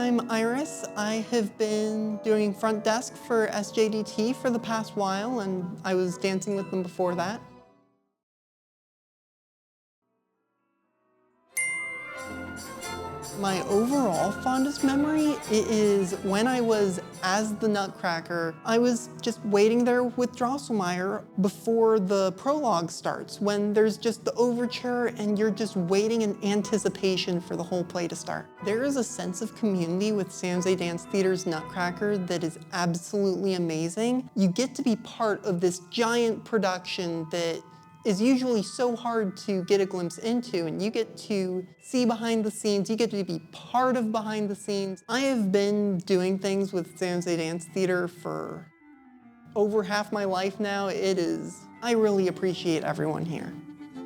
I'm Iris. I have been doing front desk for SJDT for the past while, and I was dancing with them before that. My overall fondest memory is when I was as the Nutcracker. I was just waiting there with Drosselmeyer before the prologue starts, when there's just the overture and you're just waiting in anticipation for the whole play to start. There is a sense of community with San José Dance Theater's Nutcracker that is absolutely amazing. You get to be part of this giant production that is usually so hard to get a glimpse into, and you get to see behind the scenes, you get to be part of behind the scenes. I have been doing things with San José Dance Theater for over half my life now. I really appreciate everyone here.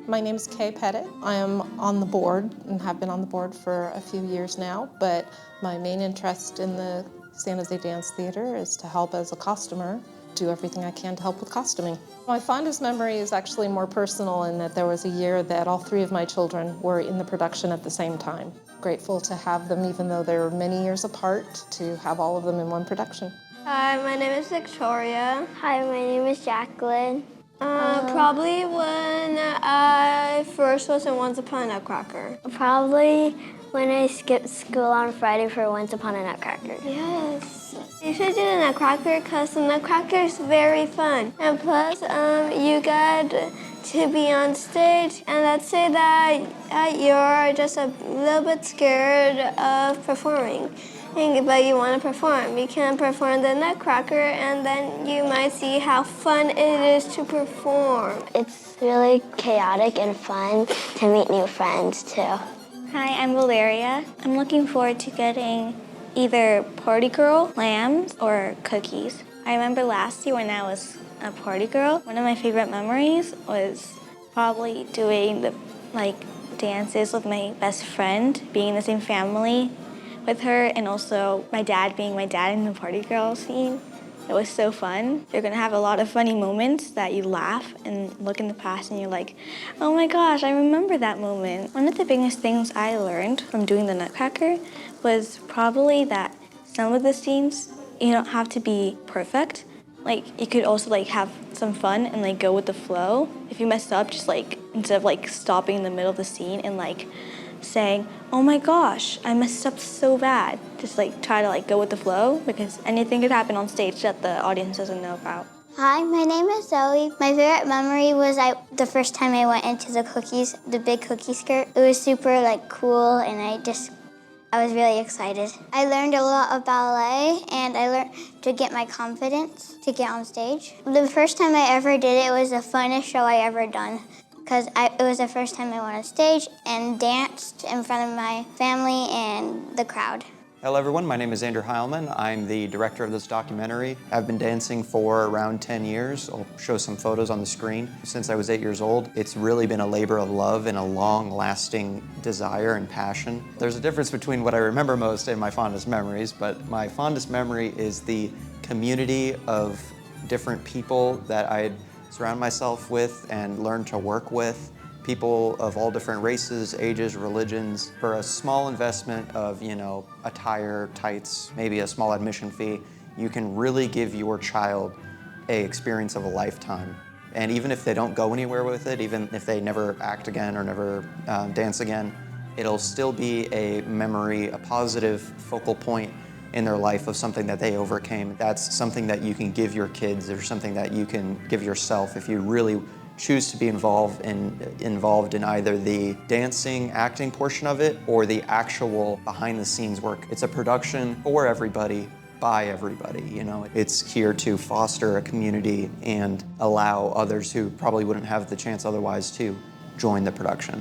My name is Kay Pettit. I am on the board and have been on the board for a few years now, but my main interest in the San José Dance Theater is to help as a costumer, do everything I can to help with costuming. My fondest memory is actually more personal in that there was a year that all three of my children were in the production at the same time. Grateful to have them, even though they're many years apart, to have all of them in one production. Hi, my name is Victoria. Hi, my name is Jacqueline. Probably when I first was in Once Upon a Nutcracker. Probably when I skipped school on Friday for Once Upon a Nutcracker. Yes. You should do the Nutcracker because the Nutcracker is very fun. And plus, you got to be on stage, and let's say that you're just a little bit scared of performing. But you want to perform. You can perform the Nutcracker, and then you might see how fun it is to perform. It's really chaotic and fun to meet new friends, too. Hi, I'm Valeria. I'm looking forward to getting either party girl, lambs, or cookies. I remember last year when I was a party girl, one of my favorite memories was probably doing the dances with my best friend, being in the same family with her, and also my dad being my dad in the party girl scene. It was so fun. You're gonna have a lot of funny moments that you laugh and look in the past and you're like, oh my gosh, I remember that moment. One of the biggest things I learned from doing the Nutcracker was probably that some of the scenes, you don't have to be perfect. You could also have some fun and go with the flow. If you mess up, just instead of stopping in the middle of the scene and saying, oh my gosh, I messed up so bad. Just try to go with the flow, because anything could happen on stage that the audience doesn't know about. Hi, my name is Zoe. My favorite memory was the first time I went into the big cookie skirt. It was super cool, and I was really excited. I learned a lot of ballet, and I learned to get my confidence to get on stage. The first time I ever did it was the funnest show I ever done, because it was the first time I went on stage and danced in front of my family and the crowd. Hello everyone, my name is Andrew Heilman. I'm the director of this documentary. I've been dancing for around 10 years. I'll show some photos on the screen. Since I was 8 years old, it's really been a labor of love and a long-lasting desire and passion. There's a difference between what I remember most and my fondest memories, but my fondest memory is the community of different people that I'd surround myself with and learn to work with. People of all different races, ages, religions. For a small investment of, attire, tights, maybe a small admission fee, you can really give your child an experience of a lifetime. And even if they don't go anywhere with it, even if they never act again or never dance again, it'll still be a memory, a positive focal point in their life of something that they overcame. That's something that you can give your kids, or something that you can give yourself if you really choose to be involved in either the dancing, acting portion of it or the actual behind-the-scenes work. It's a production for everybody, by everybody. It's here to foster a community and allow others who probably wouldn't have the chance otherwise to join the production.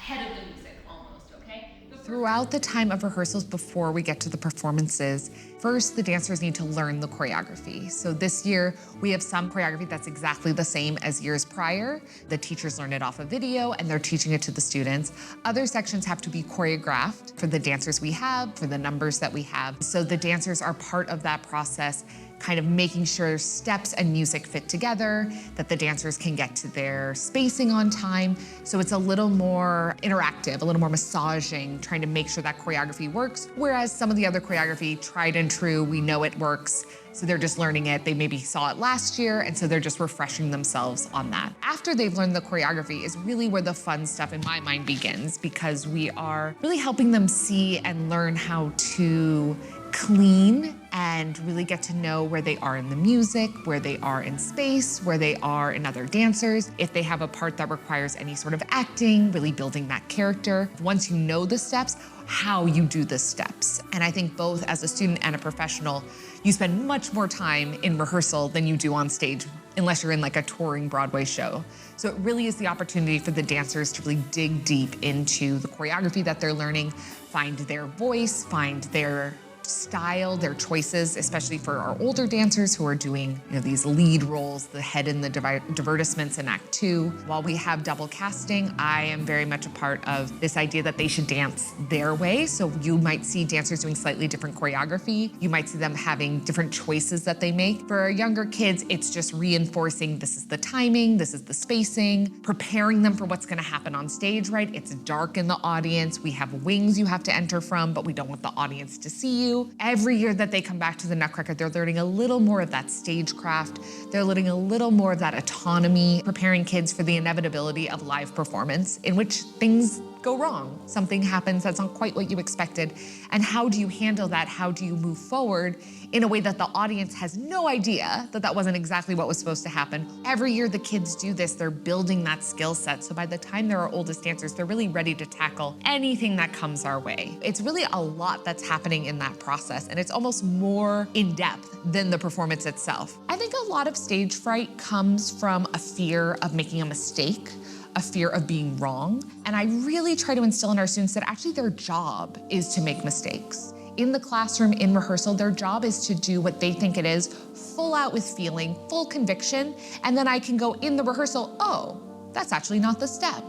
ahead of the music almost, okay? Throughout the time of rehearsals before we get to the performances, first the dancers need to learn the choreography. So this year we have some choreography that's exactly the same as years prior. The teachers learn it off a video and they're teaching it to the students. Other sections have to be choreographed for the dancers we have, for the numbers that we have. So the dancers are part of that process, kind of making sure steps and music fit together, that the dancers can get to their spacing on time. So it's a little more interactive, a little more massaging, trying to make sure that choreography works. Whereas some of the other choreography, tried and true, we know it works. So they're just learning it. They maybe saw it last year, and so they're just refreshing themselves on that. After they've learned the choreography is really where the fun stuff in my mind begins, because we are really helping them see and learn how to clean and really get to know where they are in the music, where they are in space, where they are in other dancers. If they have a part that requires any sort of acting, really building that character. Once you know the steps, how you do the steps. And I think both as a student and a professional, you spend much more time in rehearsal than you do on stage, unless you're in like a touring Broadway show. So it really is the opportunity for the dancers to really dig deep into the choreography that they're learning, find their voice, find their style, their choices, especially for our older dancers who are doing, these lead roles, the head in the divertissements in Act 2. While we have double casting, I am very much a part of this idea that they should dance their way. So you might see dancers doing slightly different choreography. You might see them having different choices that they make. For our younger kids, it's just reinforcing this is the timing, this is the spacing, preparing them for what's gonna happen on stage, right? It's dark in the audience. We have wings you have to enter from, but we don't want the audience to see you. Every year that they come back to the Nutcracker, they're learning a little more of that stagecraft. They're learning a little more of that autonomy, preparing kids for the inevitability of live performance in which things go wrong. Something happens that's not quite what you expected. And how do you handle that? How do you move forward in a way that the audience has no idea that that wasn't exactly what was supposed to happen? Every year the kids do this, they're building that skill set. So by the time they're our oldest dancers, they're really ready to tackle anything that comes our way. It's really a lot that's happening in that process, and it's almost more in depth than the performance itself. I think a lot of stage fright comes from a fear of making a mistake, a fear of being wrong. And I really try to instill in our students that actually their job is to make mistakes. In the classroom, in rehearsal, their job is to do what they think it is, full out with feeling, full conviction, and then I can go in the rehearsal, oh, that's actually not the step.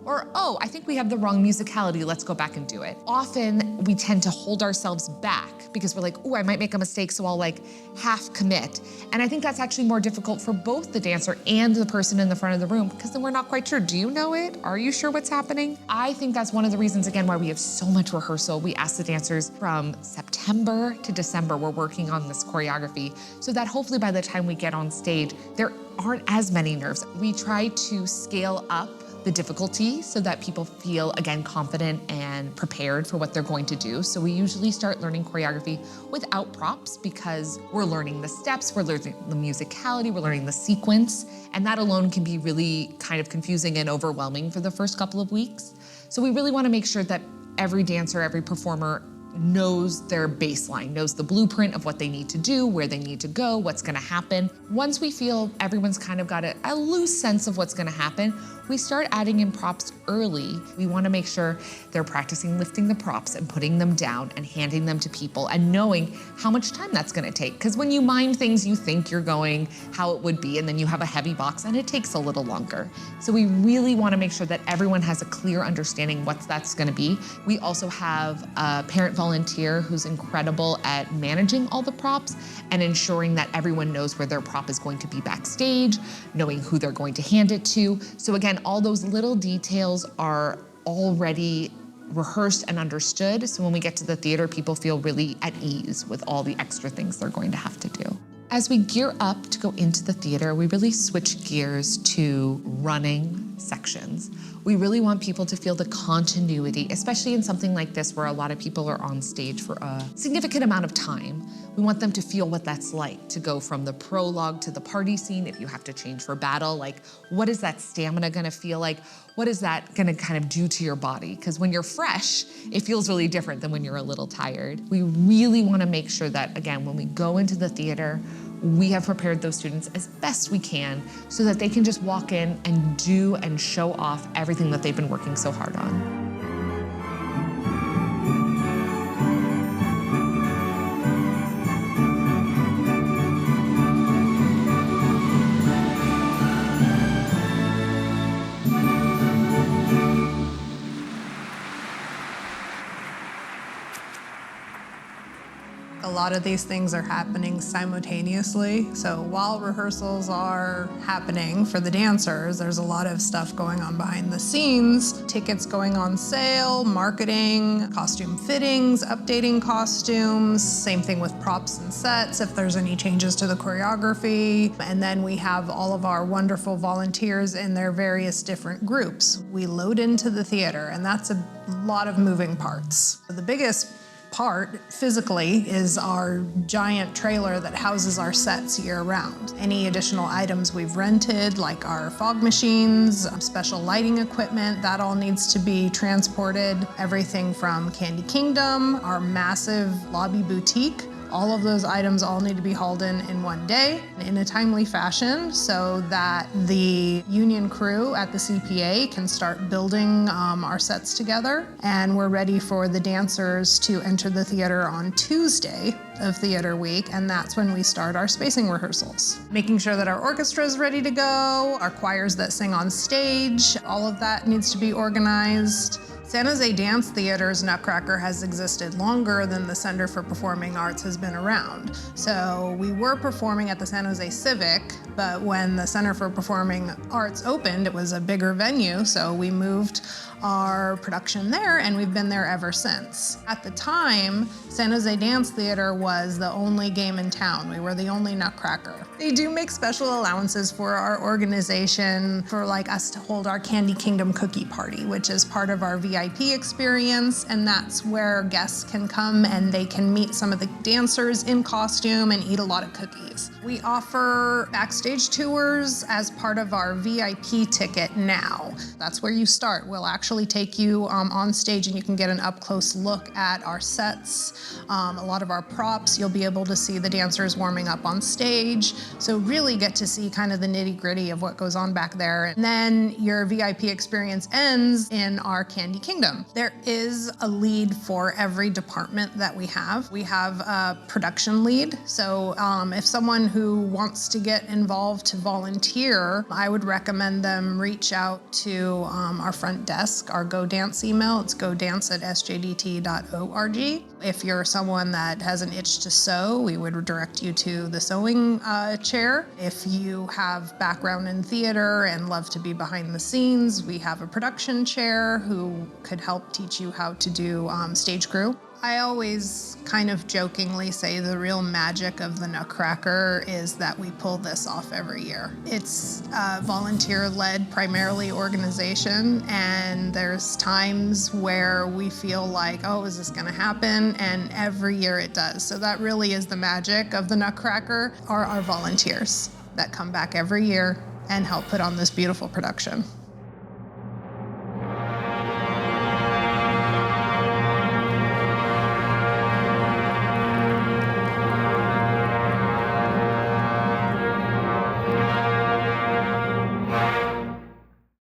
Or, oh, I think we have the wrong musicality, let's go back and do it. Often we tend to hold ourselves back because we're like, oh, I might make a mistake, so I'll like half commit. And I think that's actually more difficult for both the dancer and the person in the front of the room, because then we're not quite sure, do you know it? Are you sure what's happening? I think that's one of the reasons, again, why we have so much rehearsal. We ask the dancers from September to December, we're working on this choreography, so that hopefully by the time we get on stage, there aren't as many nerves. We try to scale up the difficulty so that people feel, again, confident and prepared for what they're going to do. So we usually start learning choreography without props because we're learning the steps, we're learning the musicality, we're learning the sequence, and that alone can be really kind of confusing and overwhelming for the first couple of weeks. So we really want to make sure that every dancer, every performer knows their baseline, knows the blueprint of what they need to do, where they need to go, what's gonna happen. Once we feel everyone's kind of got a loose sense of what's gonna happen, we start adding in props early. We wanna make sure they're practicing lifting the props and putting them down and handing them to people and knowing how much time that's gonna take. Because when you mind things, you think you're going how it would be, and then you have a heavy box and it takes a little longer. So we really wanna make sure that everyone has a clear understanding what that's gonna be. We also have a parent volunteer who's incredible at managing all the props and ensuring that everyone knows where their prop is going to be backstage, knowing who they're going to hand it to. So again, all those little details are already rehearsed and understood. So when we get to the theater, people feel really at ease with all the extra things they're going to have to do. As we gear up to go into the theater, we really switch gears to running sections. We really want people to feel the continuity, especially in something like this where a lot of people are on stage for a significant amount of time. We want them to feel what that's like, to go from the prologue to the party scene. If you have to change for battle, like what is that stamina gonna feel like? What is that gonna kind of do to your body? Because when you're fresh, it feels really different than when you're a little tired. We really wanna make sure that, again, when we go into the theater, we have prepared those students as best we can so that they can just walk in and do and show off everything that they've been working so hard on. A lot of these things are happening simultaneously. So while rehearsals are happening for the dancers, there's a lot of stuff going on behind the scenes. Tickets going on sale, marketing, costume fittings, updating costumes, same thing with props and sets if there's any changes to the choreography. And then we have all of our wonderful volunteers in their various different groups. We load into the theater, and that's a lot of moving parts. The biggest part physically is our giant trailer that houses our sets year-round. Any additional items we've rented, like our fog machines, special lighting equipment, that all needs to be transported. Everything from Candy Kingdom, our massive lobby boutique, all of those items all need to be hauled in one day in a timely fashion so that the union crew at the CPA can start building our sets together. And we're ready for the dancers to enter the theater on Tuesday of theater week, and that's when we start our spacing rehearsals. Making sure that our orchestra is ready to go, our choirs that sing on stage, all of that needs to be organized. San Jose Dance Theater's Nutcracker has existed longer than the Center for Performing Arts has been around. So we were performing at the San Jose Civic, but when the Center for Performing Arts opened, it was a bigger venue, so we moved our production there, and we've been there ever since. At the time, San Jose Dance Theater was the only game in town. We were the only Nutcracker. They do make special allowances for our organization, for like us to hold our Candy Kingdom cookie party, which is part of our VIP experience, and that's where guests can come and they can meet some of the dancers in costume and eat a lot of cookies. We offer backstage tours as part of our VIP ticket now. That's where you start. We'll actually take you on stage and you can get an up-close look at our sets, a lot of our props. You'll be able to see the dancers warming up on stage. So really get to see kind of the nitty-gritty of what goes on back there. And then your VIP experience ends in our Candy Kingdom. There is a lead for every department that we have. We have a production lead. So if someone who wants to get involved to volunteer, I would recommend them reach out to our front desk, our Go Dance email. It's godance@sjdt.org. If you're someone that has an itch to sew, we would direct you to the sewing chair. If you have background in theater and love to be behind the scenes, we have a production chair who could help teach you how to do stage crew. I always kind of jokingly say the real magic of the Nutcracker is that we pull this off every year. It's a volunteer-led, primarily organization, and there's times where we feel like, oh, is this gonna happen? And every year it does. So that really is the magic of the Nutcracker, are our volunteers that come back every year and help put on this beautiful production.